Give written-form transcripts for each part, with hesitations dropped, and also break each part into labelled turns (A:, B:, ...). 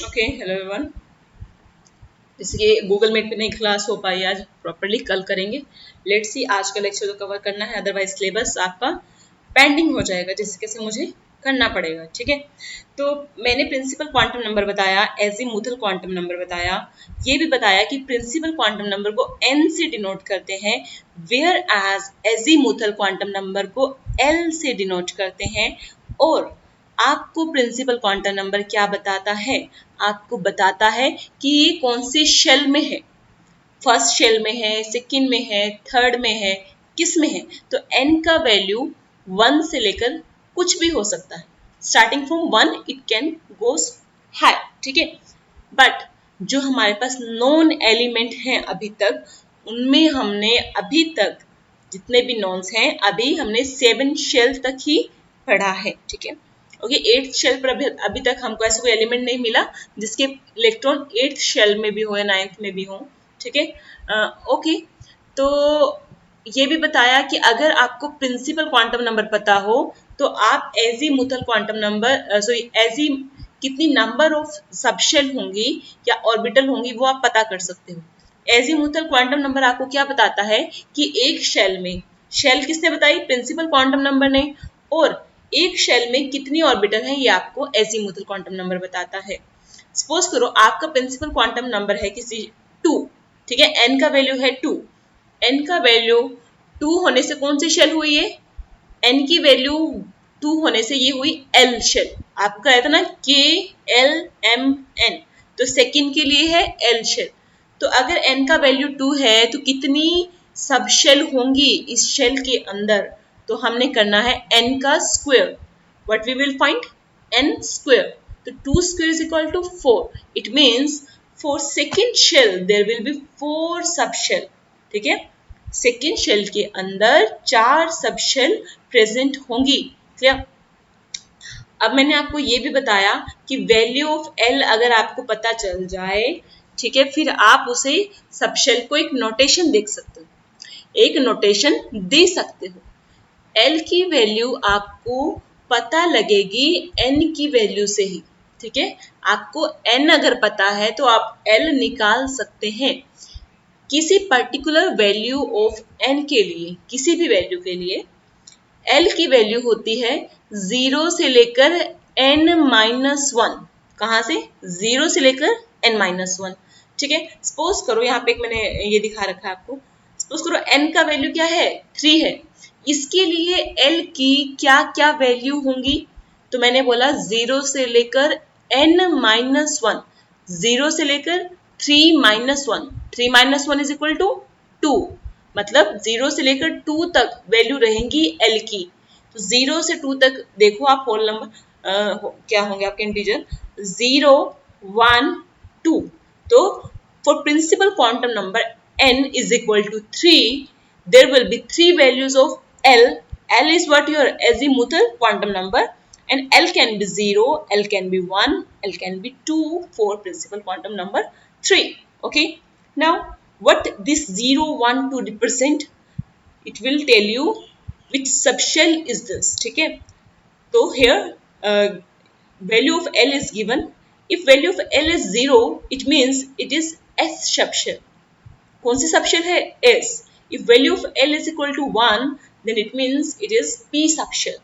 A: Okay, hello everyone. जैसे कि Google meet पे नहीं क्लास हो पाई आज प्रॉपरली, कल करेंगे। लेट्स सी, आज का लेक्चर तो कवर करना है, अदरवाइज सिलेबस आपका पेंडिंग हो जाएगा, जैसे कैसे मुझे करना पड़ेगा। ठीक है, तो मैंने प्रिंसिपल क्वांटम नंबर बताया, एजीमुथल क्वांटम नंबर बताया, ये भी बताया कि प्रिंसिपल क्वांटम नंबर को एन से डिनोट करते हैं, whereas azimuthal quantum number को एल से डिनोट करते हैं। और आपको प्रिंसिपल क्वांटम नंबर क्या बताता है? आपको बताता है कि ये कौन सी शेल में है, फर्स्ट शेल में है, सेकंड में है, थर्ड में है, किस में है। तो n का वैल्यू 1 से लेकर कुछ भी हो सकता है, starting from 1 it can goes high. ठीक है, बट जो हमारे पास नॉन एलिमेंट हैं अभी तक, उनमें हमने अभी तक जितने भी नॉन्स हैं, अभी हमने 7 शेल तक ही पढ़ा है। ठीक है, ओके, 8th शेल पर अभी तक हमको ऐसा कोई एलिमेंट नहीं मिला जिसके इलेक्ट्रॉन 8th शेल में भी हो या 9th में भी हो। ठीक है, ओके, तो ये भी बताया कि अगर आपको प्रिंसिपल क्वांटम नंबर पता हो तो आप एजीमुथल क्वांटम नंबर सॉरी एजी कितनी नंबर ऑफ सबशेल होंगी या ऑर्बिटल होंगी वो आप पता कर सकते हो। एजीमुथल क्वांटम नंबर आपको क्या बताता है कि एक शेल में, शेल किसने बताई? प्रिंसिपल क्वांटम नंबर ने। और एक शेल में कितनी ऑर्बिटल है ये आपको एजीमुथल क्वांटम नंबर बताता है। सपोज करो आपका प्रिंसिपल क्वांटम नंबर है किसी 2। ठीक है, n का वैल्यू है 2। n का वैल्यू 2 होने से कौन सी शेल हुई है? n की वैल्यू 2 होने से ये हुई l शेल। आपका है था ना KLMN, तो सेकंड के लिए है l शेल। तो अगर n का वैल्यू 2 है तो कितनी सब शेल होंगी इस शेल के अंदर? तो हमने करना है n का square. What we will find? n square. तो 2 square is equal to 4. It means for second shell there will be 4 subshell. ठीक है, सेकेंड शेल के अंदर 4 सब शेल प्रेजेंट होंगी। क्लियर? अब मैंने आपको ये भी बताया कि वैल्यू ऑफ एल अगर आपको पता चल जाए, ठीक है, फिर आप उसे सब शेल को एक नोटेशन देख सकते हो, एक नोटेशन दे सकते हो। एल की वैल्यू आपको पता लगेगी एन की वैल्यू से ही। ठीक है, आपको एन अगर पता है तो आप एल निकाल सकते हैं। किसी पर्टिकुलर वैल्यू ऑफ एन के लिए, किसी भी वैल्यू के लिए एल की वैल्यू होती है 0 से लेकर n-1। कहाँ से? 0 से लेकर n-1। ठीक है, सपोज करो यहाँ पे एक मैंने ये दिखा रखा है आपको। सपोज करो n का वैल्यू क्या है? 3 है। इसके लिए l की क्या क्या वैल्यू होंगी? तो मैंने बोला 0 से लेकर n-1, 0 से लेकर 3-1, 3-1 इज इक्वल टू 2। मतलब 0 से लेकर 2 तक वैल्यू रहेंगी एल की। तो 0 से 2 तक देखो आप होल नंबर क्या होंगे आपके इंटीजर, 0, 1, 2। तो for principal quantum number n is equal to 3, there will be 3 values of l. l is what? Your azimuthal quantum number, and l can be 0, l can be 1, l can be 2 for principal quantum number 3. Okay, now what this 0, 1, 2 represent? It will tell you which subshell is this. ठीक है, तो here value of L is given. If value of L is 0, it means it is S subshell. कौन सी subshell है? S. If value of L is equal to 1, then it means it is P subshell.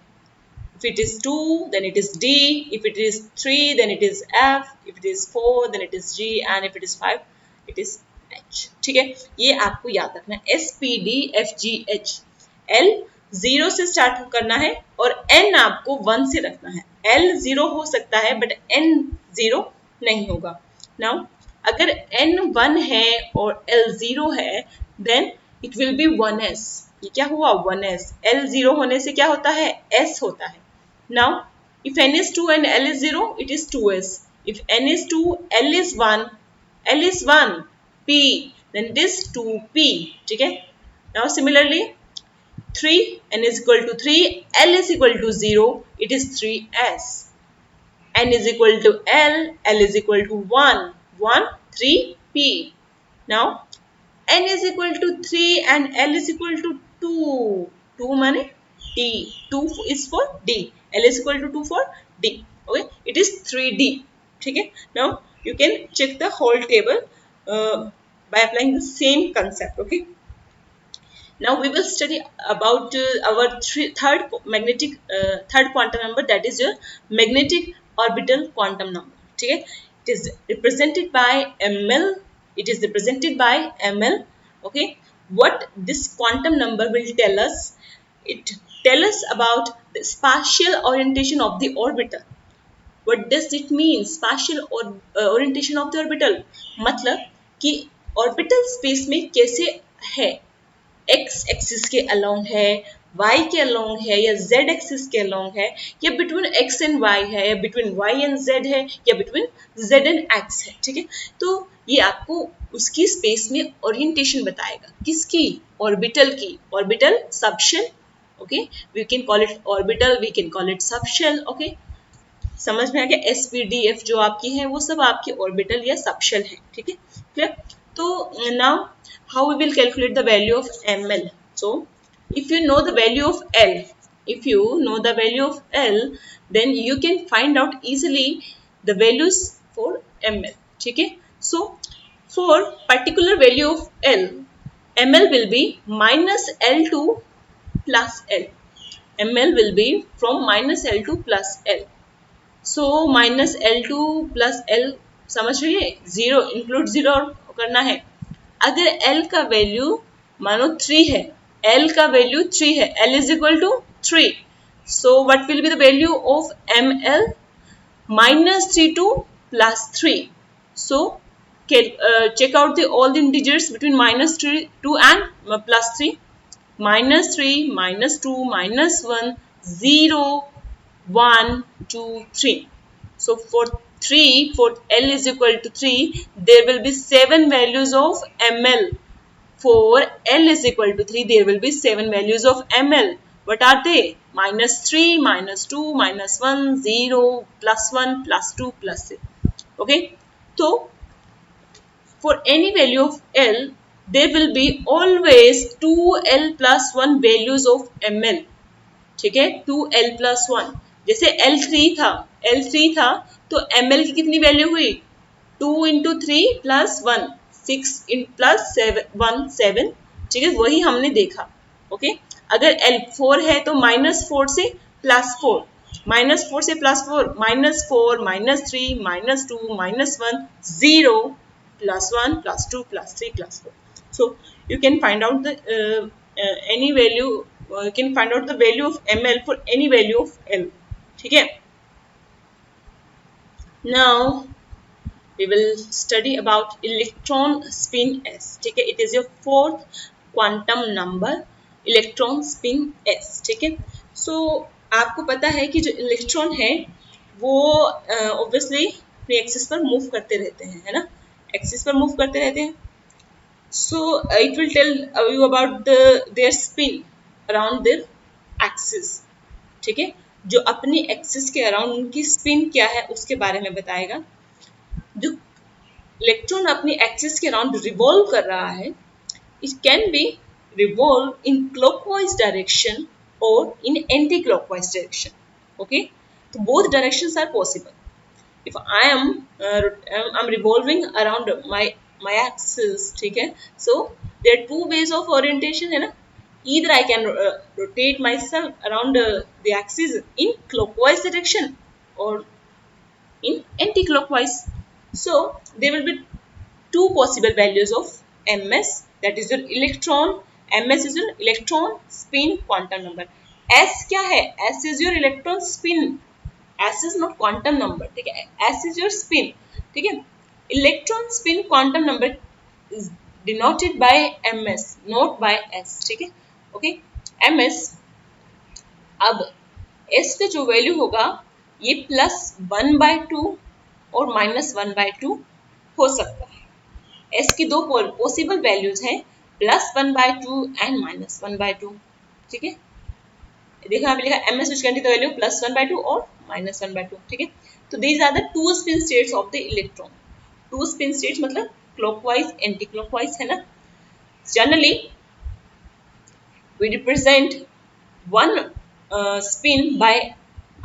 A: If it is 2, then it is D. If it is 3, then it is F. If it is 4, then it is G. And if it is 5, it is H. ठीक है, ये आपको याद रखना है, S P D F G H. L 0 से start करना है और N आपको 1 से रखना है। L 0 हो सकता है बट N 0 नहीं होगा। नाउ अगर N 1 है और L 0 है, then it will be 1s। ये क्या हुआ? 1s। L 0 होने से क्या होता है? S होता है। Now, if n is 2 and L is 0, it is 2s. If n is 2, L is 1, L is 1, P, then it is 2p. ठीक है? Now, similarly, 3, n is equal to 3, L is equal to 0, it is 3s. N is equal to L, L is equal to 1, 1, 3p. Now, n is equal to 3 and L is equal to 2. 2 माने D. 2 is for D. L is equal to 2 for D. Okay, it is 3D. ठीक है. Now you can check the whole table by applying the same concept. Okay. Now we will study about our third quantum number, that is your magnetic orbital quantum number. ठीक है. It is represented by ml. It is represented by ml. Okay. What this quantum number will tell us? It tell us about the spatial orientation of the orbital. What does it mean? Spatial orientation of the orbital मतलब कि orbital space में कैसे है, x axis के along है, Y के along है, या जेड एक्सिस के अलोंग है, या बिटवीन एक्स एंड वाई है, या बिटवीन वाई एंड जेड है, या बिटवीन जेड एंड एक्स है. ठीक है. तो ये आपको उसकी स्पेस में ओरिएंटेशन बताएगा. किसकी? ऑर्बिटल की. Orbital subshell. Okay. We can call it orbital, we can call it subshell. Okay. समझ में आ गया. एस पी डी एफ जो आपकी है वो सब आपके ऑर्बिटल या सबशेल है. ठीक है. क्लियर. तो now how we will calculate the value of ml. So if you know the value of L, if you know the value of L, then you can find out easily the values for ml. ठीक है. So for particular value of L, ml will be minus L to plus L. ml will be from minus L to plus L. So minus L2 plus L समझ रही है. Zero include zero करना है. अगर L का value मानो 3 है, L का वैल्यू 3 है, L is equal to 3. So what will be the value of ml? minus 3 to plus 3. So check out all the integers between minus 2 and plus 3. minus 3, minus 2, minus 1, 0, 1, 2, 3. So for L is equal to 3, there will be 7 values of ml. For L is equal to 3, there will be 7 values of ml. What are they? Minus 3, minus 2, minus 1, 0, plus 1, plus 2, plus 3. Okay. So for any value of L, there will be always 2L plus 1 values of ml. ठीक है. 2L plus 1. जैसे L3 था तो ml की कितनी value हुई? 2 into 3 plus 1, 6 in plus 1, 7. ठीक है. वही हमने देखा. ओके. अगर L4 है तो -4 से +4, -4 से +4, -4, -3, -2, -1, 0, +1, +2, +3, +4. So you can find out the any value. You can find out the value of ml for any value of L. ठीक है. Now we will study about electron spin s. ठीक है. It is your fourth quantum number, electron spin s. ठीक है. So आपको पता है कि जो इलेक्ट्रॉन है वो obviously अपने एक्सिस पर मूव करते रहते हैं, है ना. एक्सिस पर मूव करते रहते हैं. So it will tell you about their spin around their axis. ठीक है. जो अपनी एक्सिस के अराउंड उनकी स्पिन क्या है उसके बारे में बताएगा. जो इलेक्ट्रॉन अपनी एक्सिस के अराउंड रिवॉल्व कर रहा है, it can be revolve in clockwise direction और in anticlockwise direction. Okay. तो both directions are possible. if I am I'm revolving around my axis. ठीक है. So there are two ways of orientation, है ना. Either I can rotate myself around the axis in clockwise direction or in anti-clockwise. So there will be two possible values of ms, that is your electron. ms is your electron spin quantum number. s क्या है? s is your electron spin. S is not quantum number. ठीक है. S is your spin. ठीक है. Electron spin quantum number is denoted by ms, not by s. ठीक है. Okay. ms. अब s का जो वैल्यू होगा ये +1/2 और -1/2 हो सकता है. s की दो पॉसिबल वैल्यूज हैं, +1/2 एंड -1/2. ठीक है. देखो यहाँ पे लिखा ms which can be the value +1/2 और -1/2. ठीक है. तो these are the two spin states of the electron. Two spin states मतलब clockwise, anti-clockwise, है ना. Generally we represent one spin by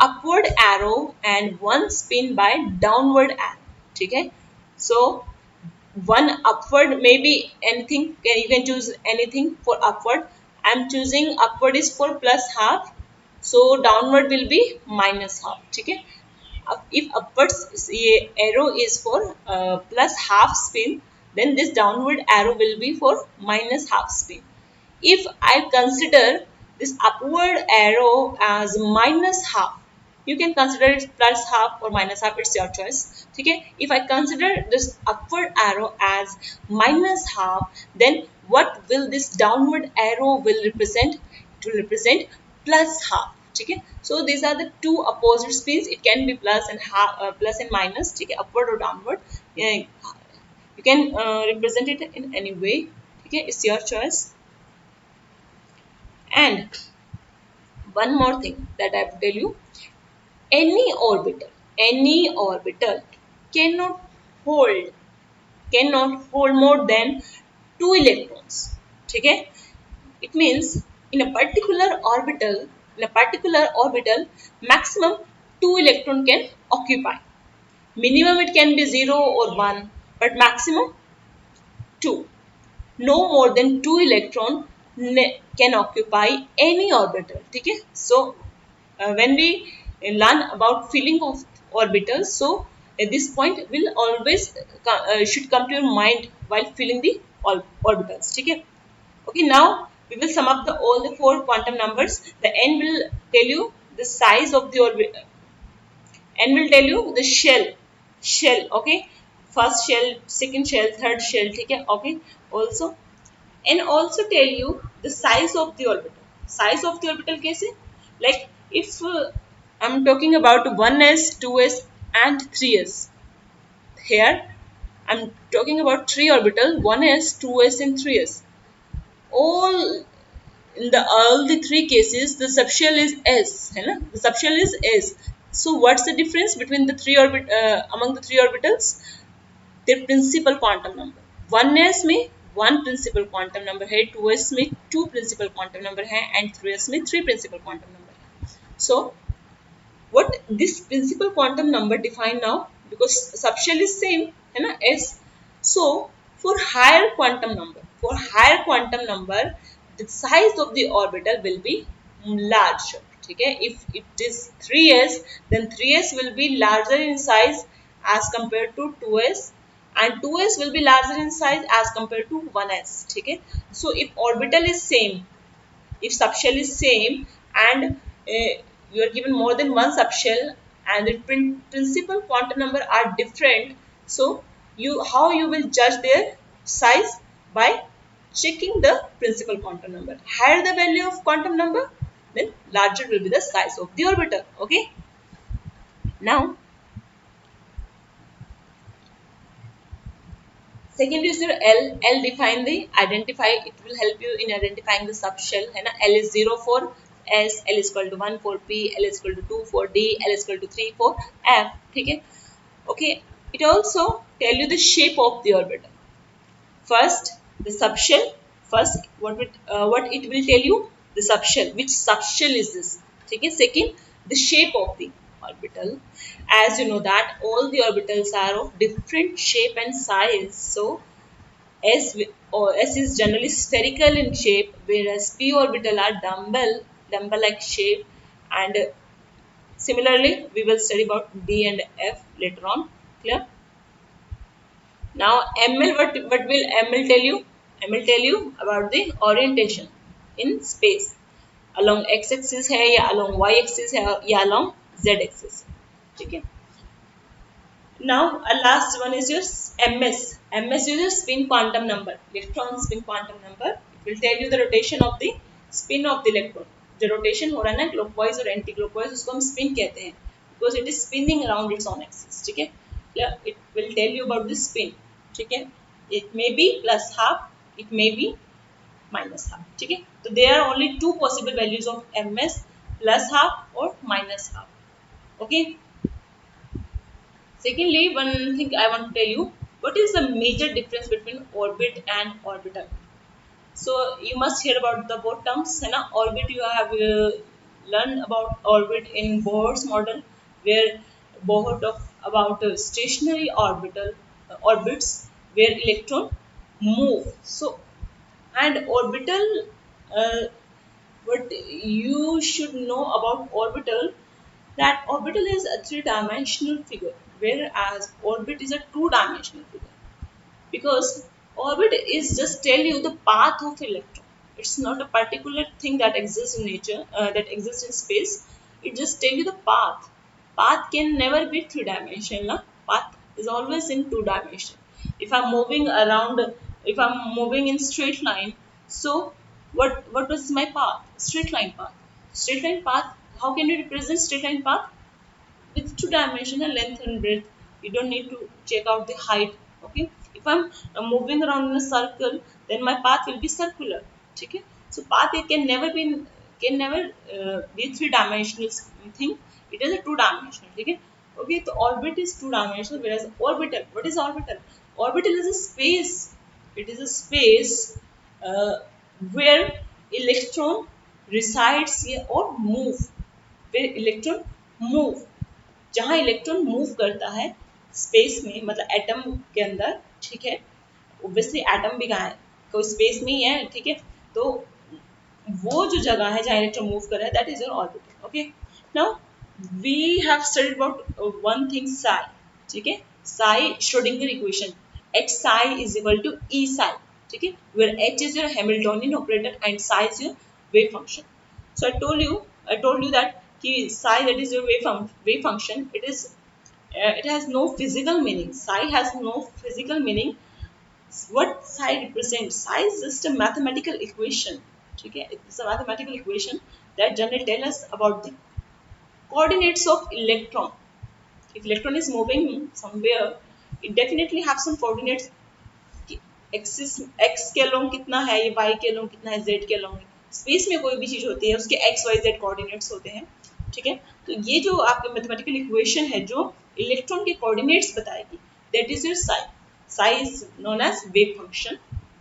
A: upward arrow and one spin by downward arrow. ठीक है, so one upward, maybe anything, you can choose anything for upward. I'm choosing upward is for plus half, so downward will be minus half. ठीक है, if upwards ये arrow is for plus half spin, then this downward arrow will be for minus half spin. If I consider this upward arrow as minus half, you can consider it plus half or minus half, it's your choice. Okay, if I consider this upward arrow as minus half, then what will this downward arrow will represent? It will represent plus half. Okay, so these are the two opposite spins. It can be plus and half, plus and minus. Okay, upward or downward. Yeah, you can represent it in any way. Okay, it's your choice. And one more thing that I have to tell you, any orbital cannot hold more than two electrons. Okay, it means in a particular orbital, maximum two electron can occupy. Minimum it can be 0 or 1, but maximum 2. No more than two electron can occupy any orbital. Okay, so when we learn about filling of orbitals, so at this point will always should come to your mind while filling the orbitals. Okay, okay, now we will sum up all the four quantum numbers. The n will tell you the size of the orbit, n will tell you the shell. Okay, first shell, second shell, third shell. Okay, okay, also, and also tell you the size of the orbital. Size of the orbital कैसे? Like if I'm talking about 1s, 2s and 3s. Here I'm talking about three orbital, 1s, 2s and 3s. All in the all the three cases the subshell is s, है ना? The subshell is s. So what's the difference between the among the three orbitals? Their principal quantum number. 1s में one principal quantum number है, 2s में to principal quantum number है and 3s में three principal quantum number है. So what this principal quantum number define now, because subshell is same है ना, s. So for higher quantum number the size of the orbital will be larger. ठीक है, if it is 3s, then 3s will be larger in size as compared to 2s, and 2s will be larger in size as compared to 1s. ठीक है, so if orbital is same, if subshell is same, and you are given more than one subshell and the principal quantum number are different, so how you will judge their size? By checking the principal quantum number. Higher the value of quantum number, then larger will be the size of the orbital. Okay, now second is your L. L define the identify. It will help you in identifying the subshell. है ना? L is 0 for S, L is equal to 1 for P, L is equal to 2 for D, L is equal to 3 for F. ठीक है? Okay. It also tell you the shape of the orbital. First, the subshell. First, what it will tell you? The subshell. Which subshell is this? ठीक है? Second, the shape of the orbital. As you know that all the orbitals are of different shape and size. So S is generally spherical in shape, whereas P orbital are dumbbell-like shape. And similarly, we will study about D and F later on. Clear? Now ML, what will ML tell you? ML tell you about the orientation in space. Along x-axis है या along y-axis है या along z-axis. ठीक है? Now last one is your MS. MS is your spin quantum number, electron spin quantum number. It will tell you the rotation of the spin of the electron. जो rotation हो रहा है ना clockwise और anti clockwise, उसको हम spin कहते हैं because it is spinning around its own axis. ठीक है? Yeah, it will tell you about the spin. ठीक है? It may be plus half, it may be minus half. ठीक है? So there are only two possible values of MS, plus half or minus half. Okay? Secondly, one thing I want to tell you, what is the major difference between orbit and orbital? So you must hear about the both terms, है ना? Orbit you have learn about orbit in Bohr's model, where Bohr talk about stationary orbital orbits where electron move. So and orbital, uh, what you should know about orbital, that orbital is a three-dimensional figure, whereas orbit is a two-dimensional figure, because orbit is just tell you the path of electron. It's not a particular thing that exists in nature, that exists in space. It just tell you the path can never be three-dimensional. Path is always in two-dimension. If I'm moving around, if I'm moving in straight line, so what was my path? Straight line path. Straight line path, how can you represent straight line path? With two-dimensional length and breadth. You don't need to check out the height. Okay, if I'm moving around in a circle, then my path will be circular. Okay, so path, it can never be three-dimensional thing. It is a two-dimensional. Okay, okay, so orbit is two-dimensional, whereas orbital, what is orbital? Orbital is a space. It is a space uh, where electron resides here or move, where electron move, जहाँ electron move करता है space में, मतलब atom के अंदर, ठीक है। Obviously atom भी कहाँ है, कोई स्पेस में ही है, ठीक है। तो वो जो जगह है जहाँ इलेक्ट्रॉन मूव कर रहा है, that is your orbit. Okay, now we have studied about one thing, psi, ठीक है। Psi Schrodinger equation, H psi is equal to E psi, ठीक है, where H is your Hamiltonian operator and psi is your wave function. So I told you that psi, that is your wave function. It has no physical meaning. Psi has no physical meaning. What psi represents? Psi is just a mathematical equation. Okay, it's a mathematical equation that generally tell us about the coordinates of electron. If electron is moving somewhere, it definitely have some coordinates. Axis, x के along कितना है, ये Y के along कितना है, Z के along. Space में कोई भी चीज होती है उसके एक्स वाई जेड कोऑर्डिनेट्स होते हैं, ठीक है। तो ये जो आपके मैथमेटिकल इक्वेशन है जो इलेक्ट्रॉन के कोऑर्डिनेट्स बताएगी, that is your psi. Psi is known as wave function.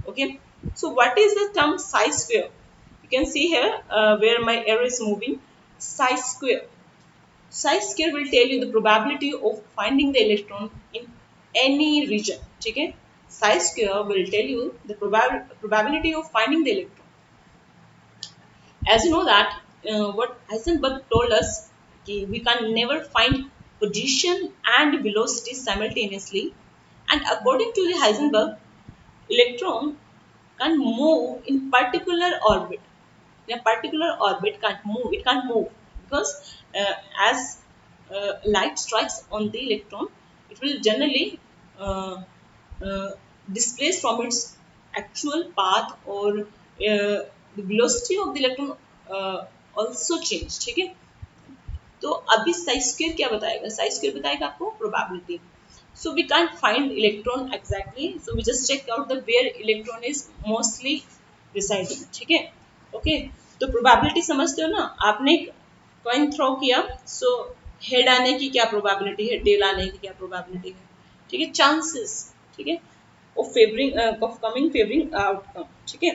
A: Okay, so what is the term psi square? You can see here where my arrow is moving, psi square. Psi square will tell you the probability of finding the electron in any region. ठीक है, psi square will tell you the probability of finding the electron. As you know that what Heisenberg told us, we can never find position and velocity simultaneously, and according to the Heisenberg, electron can move in particular orbit. In a particular orbit can't move. It can't move because as light strikes on the electron, it will generally uh, uh, displace from its actual path, or the velocity of the electron also change, ठीक है। तो अभी Sai square क्या बताएगा? Sai square बताएगा आपको probability. So we can't find electron exactly. So we just check out the where electron is mostly residing. ठीक है, ओके। तो प्रोबेबिलिटी समझते हो ना? आपने कॉइन थ्रो किया, सो हेड आने की क्या प्रोबेबिलिटी है, टेल आने की क्या प्रोबेबिलिटी है, ठीक है, चांसेस, ठीक है, of favouring, of coming favouring outcome, ठीक है।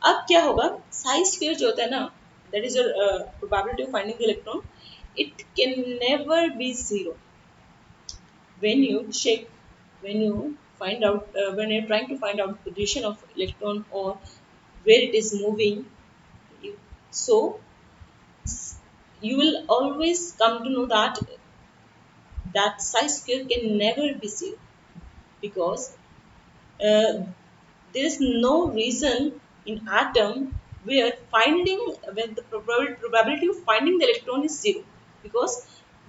A: अब क्या होगा, साई स्क्वायर जो होता है ना, that is your probability of finding the electron, it can never be zero. when you check when you find out when you're trying to find out the position of electron or where it is moving, you, so you will always come to know that psi square can never be zero, because uh, there is no reason in atom where finding when the probability of finding the electron is zero, because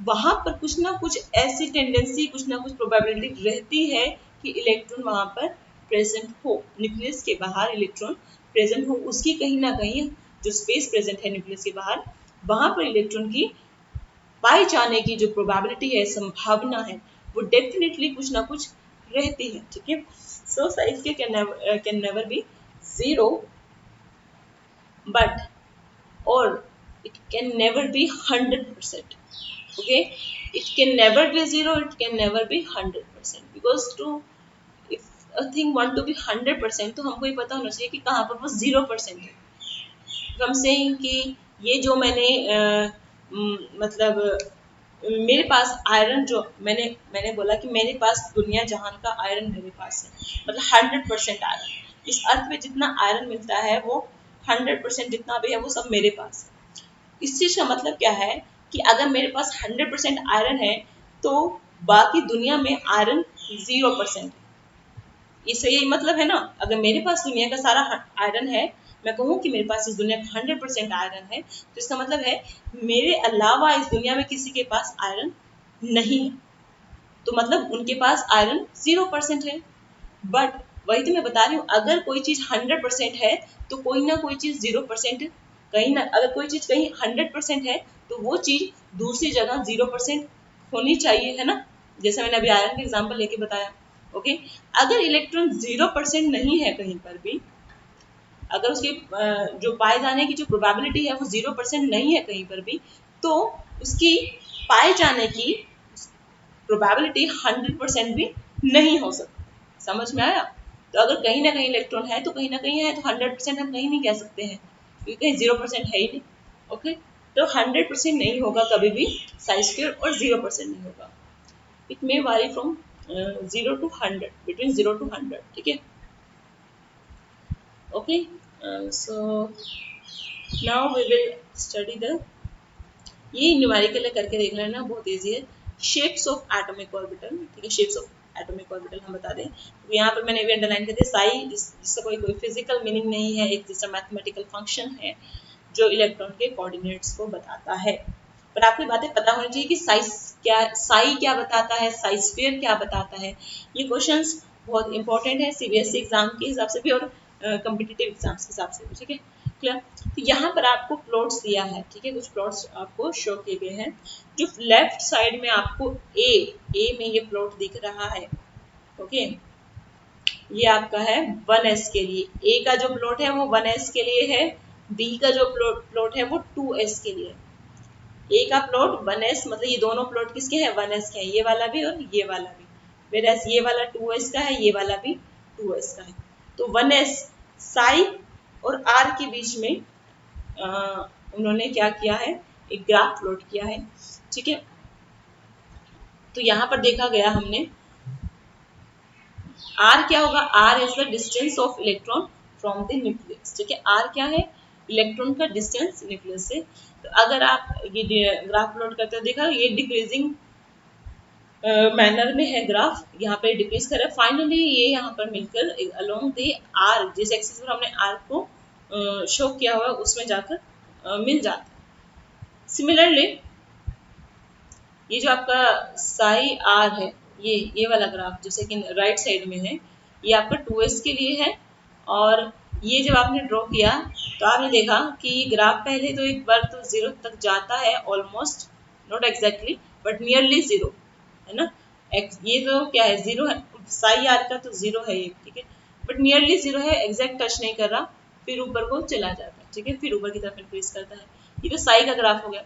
A: वहां पर कुछ ना कुछ ऐसी tendency, कुछ ना कुछ probability रहती है कि इलेक्ट्रॉन वहां पर प्रेजेंट हो, न्यूक्लियस के बाहर इलेक्ट्रॉन प्रेजेंट हो, उसकी कहीं ना कहीं जो स्पेस प्रेजेंट है न्यूक्लियस के बाहर, वहां पर इलेक्ट्रॉन की पाए जाने की जो प्रोबेबिलिटी है, संभावना है, वो डेफिनेटली कुछ ना कुछ रहती है, ठीक है। सो साइज के can never be zero, but और it can never be 100%. Okay, it can never be zero, it can never be 100%, because to if a thing want to be 100%, तो हमको ये पता होना चाहिए कि कहाँ पर वो 0% है। हम saying कि ये जो मैंने मतलब मेरे पास आयरन जो मैंने बोला कि मेरे पास दुनिया जहान का आयरन मेरे पास है, मतलब 100% आयरन। इस अर्थ में जितना आयरन मिलता है वो 100% जितना भी है वो सब मेरे पास है। इस चीज का मतलब क्या है कि अगर मेरे पास 100% आयरन है तो बाकी दुनिया में आयरन 0% है। इससे यही मतलब है ना, अगर मेरे पास दुनिया का सारा आयरन है, मैं कहूँ कि मेरे पास इस दुनिया का 100% आयरन है, तो इसका मतलब है मेरे अलावा इस दुनिया में किसी के पास आयरन नहीं है, तो मतलब उनके पास आयरन 0% है। बट वही तो मैं बता रही हूँ, अगर कोई चीज 100% है तो कोई ना कोई चीज 0% कहीं ना, अगर कोई चीज कहीं 100% है तो वो चीज दूसरी जगह 0% होनी चाहिए, है ना। जैसे मैंने अभी आयरन का एग्जाम्पल लेके बताया। ओके, अगर इलेक्ट्रॉन 0% नहीं है कहीं पर भी, अगर उसके जो पाए जाने की जो प्रोबेबिलिटी है वो 0% नहीं है कहीं पर भी, तो उसकी पाए जाने की प्रोबेबिलिटी 100% भी नहीं हो सकती। समझ में आया। तो अगर कहीं ना कहीं इलेक्ट्रॉन है तो कहीं ना कहीं है, तो 100% हम कहीं नहीं कह सकते हैं क्योंकि कहीं 0% है ही नहीं। ओके, तो 100% नहीं होगा कभी भी साई स्क्वायर, और 0% नहीं होगा। इट मे वारी फ्रॉम 0 to 100, बिटवीन 0 to 100। ठीक है। Okay, so now we will study the, ये न्यूमेरिकल करके देख लेना, बहुत इजी है। Shapes of atomic orbital. ठीक है, शेप्स ऑफ एटॉमिक ऑर्बिटल हम बता दें तो यहाँ पर मैंने भी अंडरलाइन कर दिया साई, जिसका कोई फिजिकल मीनिंग नहीं है, एक जैसा मैथमेटिकल फंक्शन है जो इलेक्ट्रॉन के कोऑर्डिनेट्स को बताता है। पर आपको बातें पता होनी चाहिए कि साई क्या बताता है, साई स्फीयर क्या बताता है। ये क्वेश्चंस बहुत इंपॉर्टेंट है सीबीएसई एग्जाम के हिसाब से भी और कम्पिटिटिव एग्जाम्स के हिसाब से भी। ठीक है, क्लियर। तो यहाँ पर आपको प्लॉट्स दिया है। ठीक है, कुछ प्लॉट्स आपको शो किए गए हैं। जो लेफ्ट साइड में आपको ए में ये प्लॉट दिख रहा है। ओके, ये आपका है 1s के लिए। ए का जो प्लॉट है वो 1s के लिए है, बी का जो प्लॉट है वो 2s के लिए। ए का प्लॉट 1s, मतलब ये दोनों प्लॉट किसके हैं, 1s के हैं, ये वाला भी और ये वाला भी। वेरएस ये वाला 2s का है, ये वाला भी 2s का है। तो 1s साई और आर के बीच में उन्होंने क्या किया है, एक ग्राफ प्लॉट किया है। ठीक है, तो यहाँ पर देखा गया हमने आर क्या होगा, r is the distance of electron from the nucleus. ठीक है, आर क्या है, इलेक्ट्रॉन का डिस्टेंस न्यूक्लियस से। तो अगर आप ये ग्राफ प्लॉट करते हो, देखा ये डिक्रीजिंग मैनर में है ग्राफ, यहाँ पे डिक्रीज कर रहा है। फाइनली ये यहाँ पर मिलकर अलोंग द आर, जिस एक्सिस पर हमने आर को शो किया हुआ है उसमें जाकर मिल जाता है। सिमिलरली ये जो आपका साई आर है, ये वाला ग्राफ जैसे कि राइट साइड में है, ये आपका 2s के लिए है। और ये जब आपने ड्रॉ किया तो आपने देखा कि ये ग्राफ पहले तो एक बार तो 0 तक जाता है, almost, not exactly but nearly 0, है ना। ये तो क्या है, 0 है, साई आर का तो 0 है ये। ठीक है, बट नियरली 0 है, एग्जैक्ट टच नहीं कर रहा, फिर ऊपर को चला जाता है। ठीक है, फिर ऊपर की तरफ इंक्रीज करता है। ये तो साई का ग्राफ हो गया।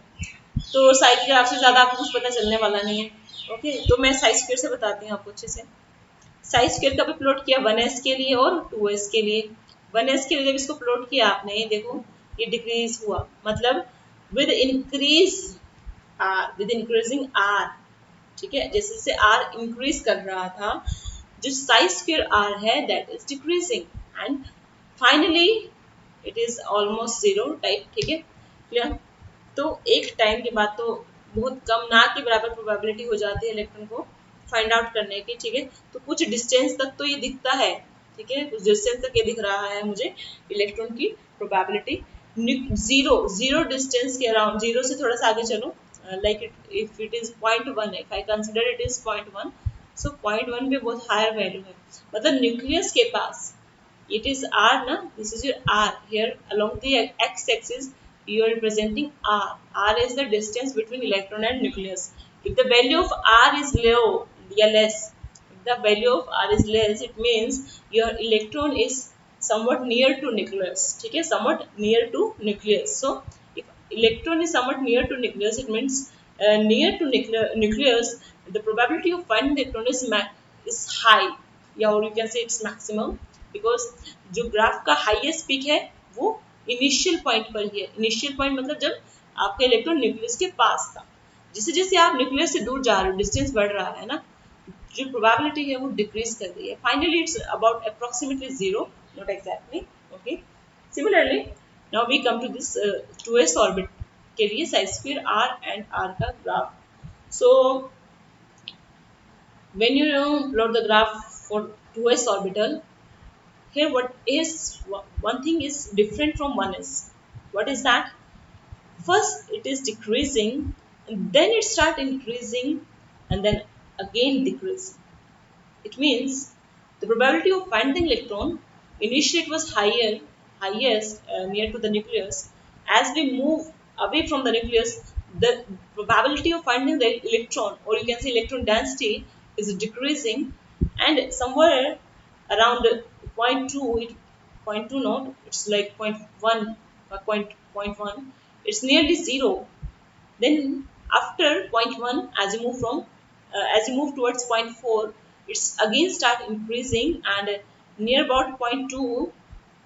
A: तो साई के ग्राफ से ज्यादा आपको कुछ पता चलने वाला नहीं है। ओके, तो मैं साई स्क्वायर से बताती हूँ आपको अच्छे से। साई स्क्वायर का भी प्लॉट किया 1s के लिए और 2s के लिए। 1s के लिए जब इसको प्लॉट किया आपने, ये देखो ये डिक्रीज हुआ, मतलब with increase r, with increasing r. ठीक है, जैसे जैसे आर इंक्रीज कर रहा था, जो साई स्क्वायर आर है that is decreasing and finally it is almost 0 type. ठीक है, क्लियर। तो एक टाइम के बाद तो बहुत कम, ना के बराबर प्रोबेबिलिटी हो जाती है इलेक्ट्रॉन को फाइंड आउट करने की। ठीक है, तो कुछ डिस्टेंस तक तो ये दिखता है। ठीक है, कुछ डिस्टेंस तक ये दिख रहा है मुझे इलेक्ट्रॉन की प्रोबेबिलिटी। जीरो डिस्टेंस के अराउंड, जीरो से थोड़ा सा आगे चलो, like if it is 0.1, if I consider it is 0.1, सो 0.1 पे बहुत हायर वैल्यू है, मतलब न्यूक्लियस के पास it is r na, this is your r here along the x axis you are representing r is the distance between electron and nucleus. If the value of r is low या less, if the value of r is less, it means your electron is somewhat near to nucleus. ठीक है, somewhat near to nucleus. So if electron is somewhat near to nucleus, it means near to nucleus, the probability of finding the electron is high, या और you can say it's maximum, because जो graph का highest peak है वो initial point पर ही है। Initial point मतलब जब आपका इलेक्ट्रॉन न्यूक्लियस के पास था। जैसे जैसे आप न्यूक्लियस से दूर जा रहे हो, डिस्टेंस बढ़ रहा है ना, जो प्रोबेबिलिटी है वो डिक्रीज कर रही है। Finally it's about approximately zero, not exactly. Okay, similarly now we come to this 2s orbit के लिए psi square r and r का graph. So when you plot the graph for 2s orbital, here what is one thing is different from 1s. What is that? First it is decreasing, and then it start increasing, and then again decreasing. It means the probability of finding electron, initially it was highest near to the nucleus. As we move away from the nucleus, the probability of finding the electron, or you can say electron density, is decreasing, and somewhere around point 0.2, point 0.2 not, it's like point 0.1 or point 1, it's nearly zero. Then after point 1, as you move from as you move towards point 4, it's again start increasing, and near about point 2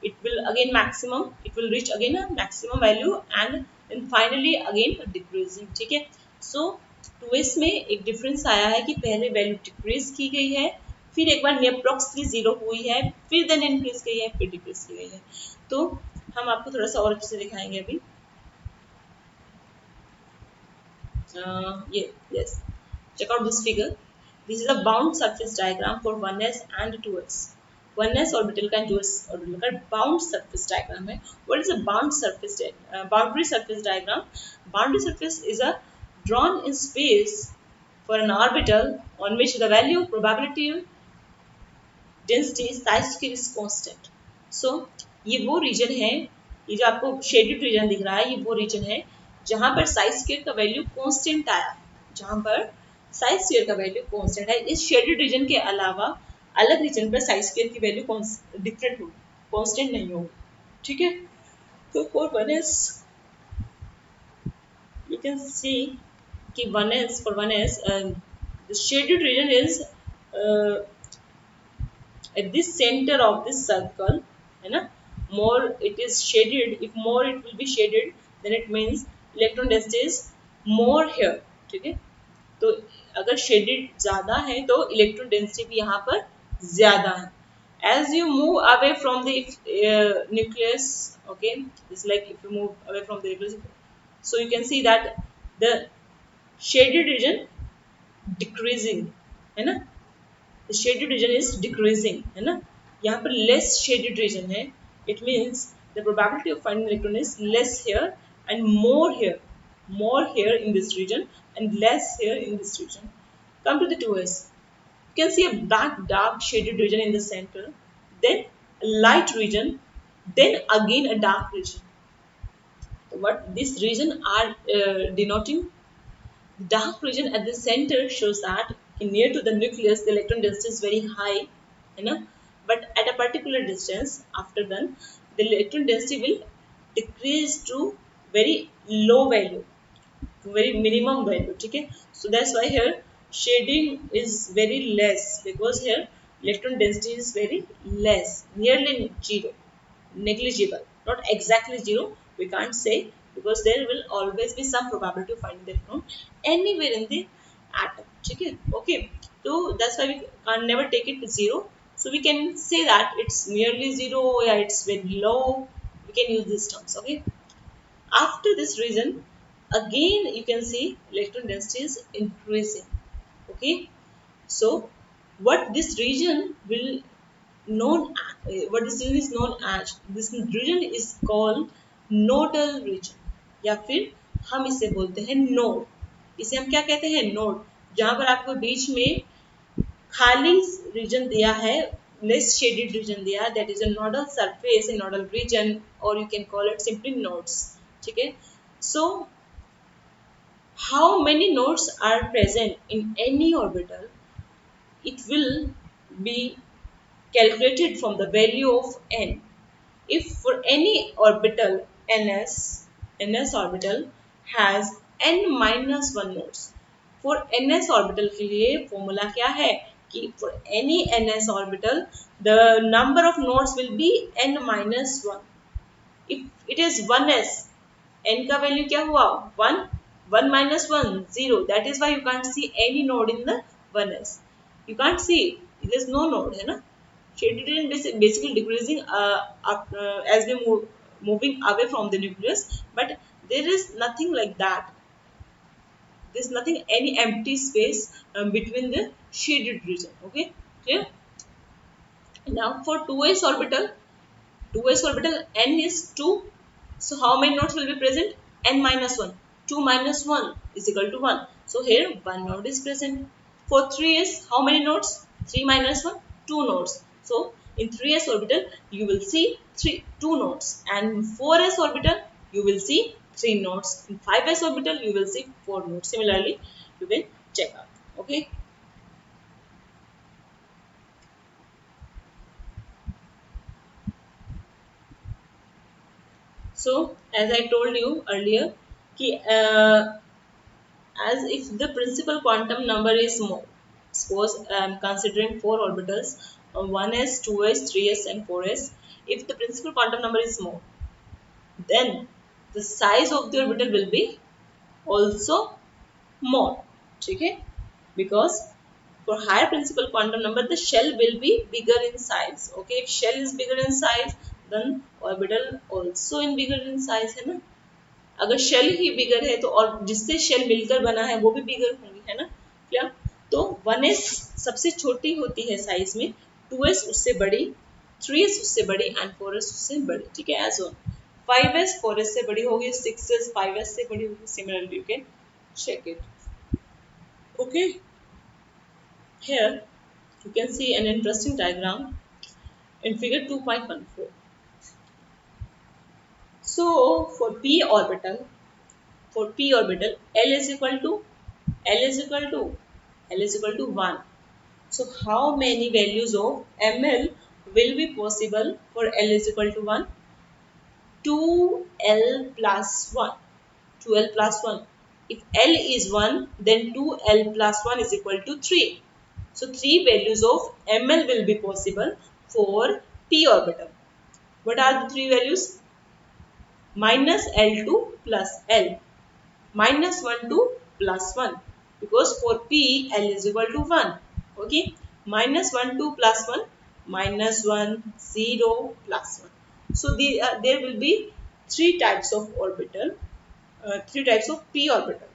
A: it will again maximum, it will reach again a maximum value, and then finally again decreasing. ठीक है, so 2s में एक difference आया है कि पहले value decrease की गई है, फिर एक बार अप्रोक्सीमेटली जीरो हुई है, फिर देन इंक्रीज की है, फिर डिक्रीज की गई है। तो हम आपको थोड़ा सा और अच्छे से दिखाएंगे अभी। Yeah, yes. Check out this figure. This is a bound surface diagram for 1s and 2s. 1s orbital का 2s orbital का bound surface diagram है. What is a bound surface boundary surface diagram? Boundary surface is a drawn in space for an orbital on which the value of probability density psi square is constant. So ये वो reason है, ये जो आपको shaded region दिख रहा है, ये वो रीजन है जहां पर साइज स्क्वायर का वैल्यू कांस्टेंट आया है, जहां पर साइज स्क्वायर का वैल्यू कांस्टेंट है। इस शेडेड रीजन के अलावा अलग रीजन पर साइज स्क्वायर की वैल्यू डिफरेंट होगी, कांस्टेंट नहीं होगी। ठीक है, तो for 1s you can see कि 1s for 1s the shaded region is uh, at this center of this circle, है ना, more it is shaded, if more it will be shaded then it means electron density is more here। ठीक है, तो अगर shaded ज्यादा है तो electron density भी यहाँ पर ज्यादा है। as you move away from the nucleus, okay, it's like if you move away from the nucleus, so you can see that the shaded region decreasing, है ना, the shaded region is decreasing, है ना, यहाँ पर less shaded region है, it means the probability of finding electron is less here and more here in this region and less here in this region। Come to the 2s, you can see a dark shaded region in the center, then a light region, then again a dark region। So what this region are denoting? The dark region at the center shows that near to the nucleus the electron density is very high, you know, but at a particular distance after then the electron density will decrease to very low value, to very minimum value। ठीक है, so that's why here shading is very less, because here electron density is very less, nearly zero, negligible, not exactly zero, we can't say, because there will always be some probability of finding the electron anywhere in the atom। ठीक है, okay, so that's why we can never take it to zero, so we can say that it's nearly zero, yeah, it's very low, we can use these terms। Okay, after this region again you can see electron density is increasing। Okay, so what this region will known what this region is known as, this region is called nodal region, या फिर हम इसे बोलते हैं node. इसे हम क्या कहते हैं? नोड। जहां पर आपको बीच में खाली रीजन दिया है, less shaded region दिया, that is a nodal surface, a nodal region, or you can call it simply nodes। ठीक है, so how many nodes are present in any orbital? It will be calculated from the value of n। If for any orbital ns orbital has n minus 1 nodes, for ns orbital के लिए formula क्या है कि for any ns orbital the number of nodes will be n minus 1। if It is 1s. n का value क्या हुआ 1. 1 minus 1 0. That is why you can't see any node in the 1s. You can't see, there is no node है ना. Shaded is basically decreasing as we moving away from the nucleus, but there is nothing like that. There's nothing any empty space between the shaded region. Okay, clear? Now for 2s orbital, 2s orbital n is 2. So how many nodes will be present? N minus 1. 2 minus 1 is equal to 1. So here 1 node is present. For 3s, how many nodes? 3 minus 1, 2 nodes. So in 3s orbital you will see 2 nodes, and in 4s orbital you will see 3 nodes. In 5s orbital you will see 4 nodes. Similarly you can check out. Okay. So as I told you earlier, कि, as if the principal quantum number is more. Suppose I am considering 4 orbitals, 1s, 2s, 3s and 4s. If the principal quantum number is more, then the size of the orbital will be also more. Okay? Because for higher principal quantum number, the shell will be bigger in size. Okay, if shell is bigger in size, then orbital also in bigger in size है ना. अगर shell ही बिगर है तो और जिससे shell मिलकर बना है वो भी बिगर होंगी है ना. क्या? तो 1s सबसे छोटी होती है साइज में, 2s उससे बड़ी, 3s उससे बड़ी एंड 4s उससे बड़ी. ठीक है, एज ऑन 5s 4s से बड़ी होगी, 6s 5s से बड़ी होगी. Similarly you can check it. Okay, here you can see an interesting diagram in figure 2.14. So for p orbital L is equal to L is equal to L is equal to 1. So how many values of ml will be possible for L is equal to 1? 2L plus 1. 2L plus 1. If L is 1, then 2L plus 1 is equal to 3. So 3 values of ml will be possible for p orbital. What are the 3 values? Minus L2 plus L. Minus 1 to plus 1, because for p L is equal to 1. Okay, minus 1 to plus 1, minus 1 0 plus 1. So there will be 3 types of orbital, 3 types of p orbital.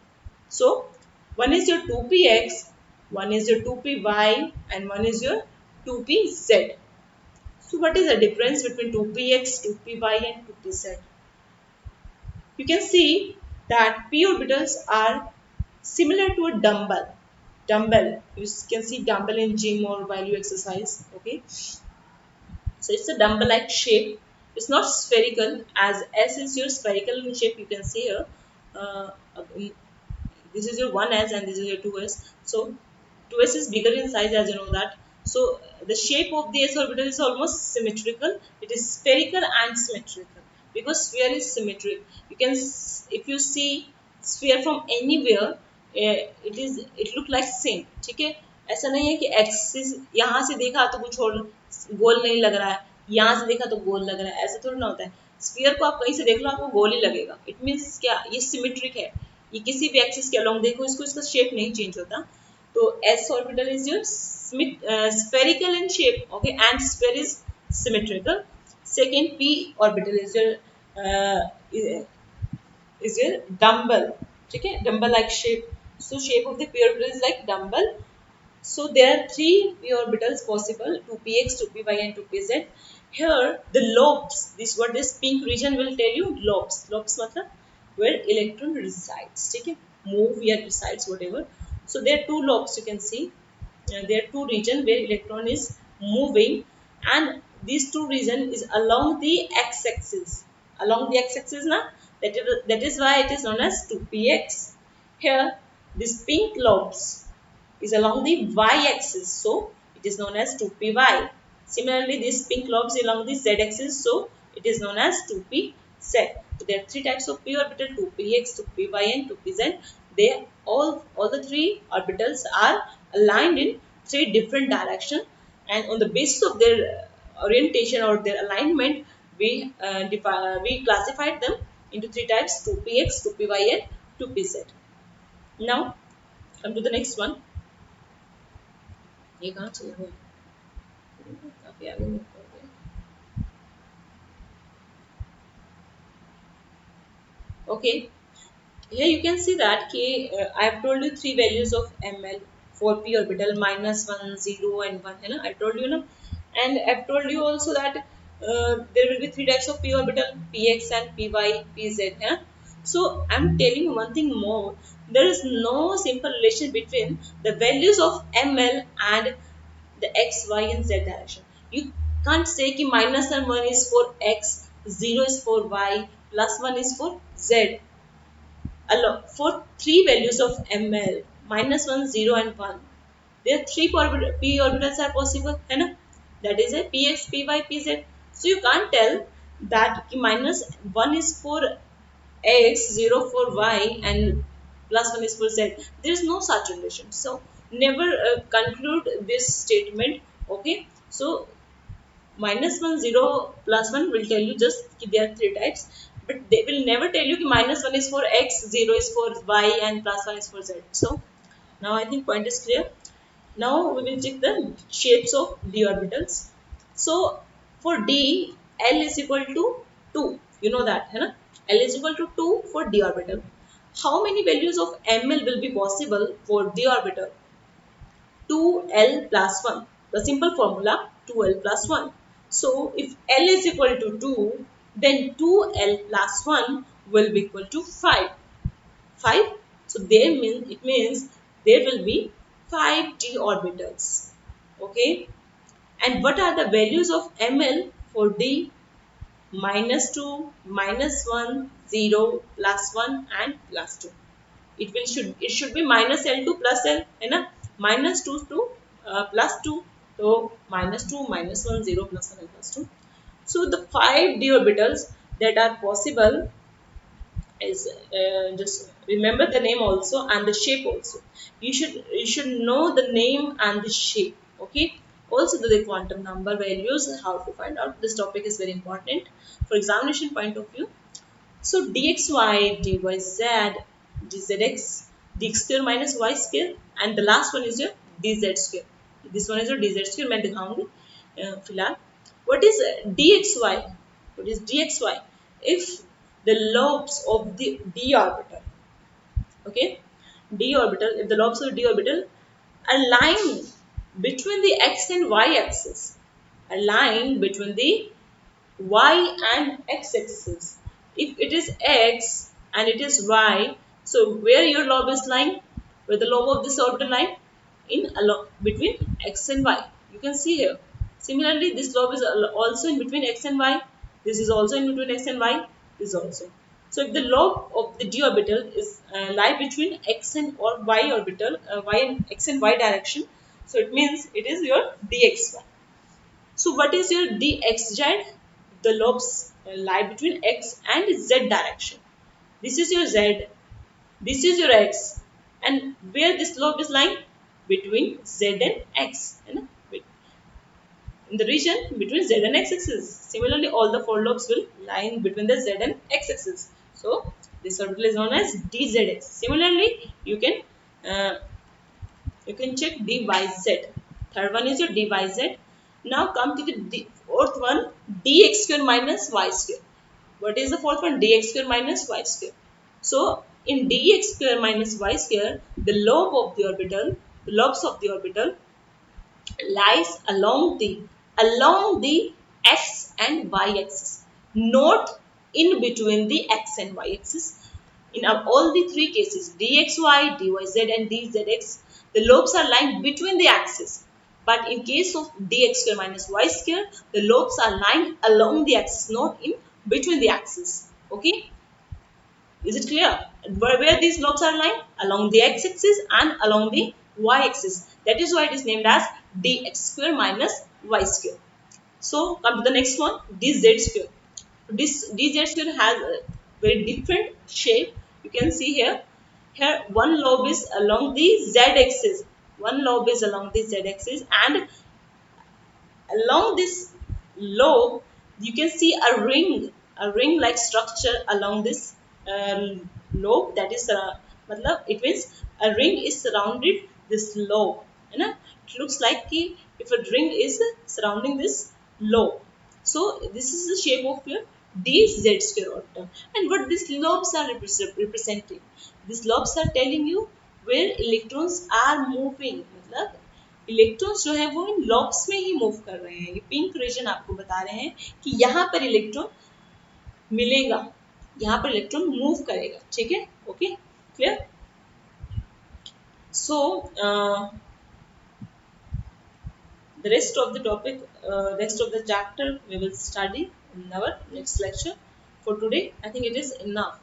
A: So one is your 2px, one is your 2py and one is your 2pz. So what is the difference between 2px, 2py and 2pz? You can see that p orbitals are similar to a dumbbell. Dumbbell, you can see dumbbell in gym or while you exercise. Okay, so it's a dumbbell-like shape. It's not spherical, as S is your spherical in shape. You can see here. Uh, this is your 1s and this is your 2s. So 2s is bigger in size, as you know that. So the shape of the s orbital is almost symmetrical. It is spherical and symmetrical because sphere is symmetric. You can, if you see sphere from anywhere, it look like same. ठीक है, ऐसा नहीं है कि axis यहाँ से देखा तो कुछ और गोल नहीं लग रहा है, यहाँ से देखा तो गोल लग रहा है, ऐसा थोड़ा ना होता है. स्फीयर को आप कहीं से देख लो आपको गोल ही लगेगा. इट मीन्स क्या, ये सिमेट्रिक है. ये किसी भी एक्सिस के अलोंग देखो इसको, इसका शेप नहीं चेंज होता. तो s orbital is your spherical in shape. Okay, and sphere is symmetrical. Second, p orbital is your dumbbell. Okay, dumbbell like shape. So shape of the p orbital is like dumbbell. So there are 3 p orbitals possible, 2px, 2py and 2pz. Here the lobes, this what this pink region will tell you, lobes. Lobes matlab where electron resides. Okay, move where resides, whatever. So there are 2 lobes you can see. There are 2 regions where electron is moving, and these 2 region is along the x-axis. Along the x-axis na, that is why it is known as 2px. Here these pink lobes is along the y-axis, so it is known as 2py. Similarly, this pink lobes along the z-axis, so it is known as 2pz. So there are 3 types of p orbital: 2px, 2py and 2pz. They all the 3 orbitals are aligned in 3 different directions, and on the basis of their orientation or their alignment, we classified them into three types: 2px, 2py, and 2pz. Now come to the next one. ये कहाँ चले गए? काफी आगे move कर गए. Okay, here you can see that I have told you three values of ml for p orbital -1, 0, and 1. है ना? I told you ना, and I have told you also that there will be three types of p orbital: px and py, pz. है ना? So I'm telling you one thing more. There is no simple relation between the values of ml and the x, y, and z direction. You can't say कि -1 is for x, 0 is for y, +1 is for z. For three values of ml -1, 0, and 1, there are three p orbitals are possible, है ना? That is a px, py, pz. So you can't tell that -1 is for x, 0 for y, and +1 is for z. There is no such relation. So never conclude this statement. Okay. So -1, 0, +1 will tell you just कि there are three types, but they will never tell you कि -1 is for x, 0 is for y, and +1 is for z. So now I think point is clear. Now we will check the shapes of d orbitals. So for d, L is equal to 2. You know that, है ना? L is equal to 2 for d orbital. How many values of ml will be possible for d orbital? 2L plus 1. The simple formula 2L plus 1. So if L is equal to 2, then 2L plus 1 will be equal to 5. 5. So it means there will be 5 d orbitals. Okay. And what are the values of ml for d? -2, -1, 0, +1, and +2. It should be -L to +L, है ना? -2 to +2, so -2, -1, 0, +1, and +2. So the 5 d orbitals that are possible is, just remember the name also and the shape also. You should know the name and the shape. Okay. Also the quantum number values, how to find out. This topic is very important for examination point of view. So dxy, dyz, dzx, dx square minus y square, and the last one is your dz square. This one is your dz square. मैं दिखाऊंगी फिलहाल. What is dxy? What is dxy? If the lobes of the d orbital, okay, d orbital, if the lobes of the d orbital are lying between the x and y axis, are lying between the y and x axis. If it is x and it is y, so where your lobe is lying? Where the lobe of this orbital lying? In along between x and y. You can see here. Similarly, this lobe is also in between x and y. This is also in between x and y. This also. So if the lobe of the d orbital is lie between x and or y orbital, y and x and y direction, so it means it is your dxy. So what is your dxz? The lobes lie between x and z direction. This is your z, this is your x, and where this lobe is lying? Between z and x. In the region between z and x axis. Similarly, all the four lobes will lie in between the z and x axis. So this orbital is known as dzx. Similarly, uh, you can check dyz. Third one is your dyz. Now come to the fourth one, dx square minus y square. What is the fourth one? Dx square minus y square. So in dx square minus y square, the lobes of the orbital lies along the x and y axis, not in between the x and y axis. In all the three cases, dxy, dyz, and dzx, the lobes are lying between the axis. But in case of dx square minus y square, the lobes are lying along the axis, not in between the axis. Okay. Is it clear? Where these lobes are lying? Along the x-axis and along the y-axis. That is why it is named as dx square minus y square. So come to the next one, dz square. This dz square has a very different shape. You can see here. Here one lobe is along the z-axis. One lobe is along the z-axis, and along this lobe You can see a ring like structure along this uh, lobe. That is matlab it means a ring is surrounded this lobe, है ना? It looks like कि if a ring is surrounding this lobe. So this is the shape of your dz spheroid. And what these lobes are representing, these lobes are telling you where electrons are moving. मतलब electrons जो है वो इन lobes में ही move कर रहे हैं. ये pink reason आपको बता रहे हैं कि यहाँ पर इलेक्ट्रॉन मिलेगा, यहाँ पर इलेक्ट्रॉन मूव करेगा. ठीक है, okay, clear. So the rest of the topic, rest of the chapter we will study in our next lecture. For today I think it is enough.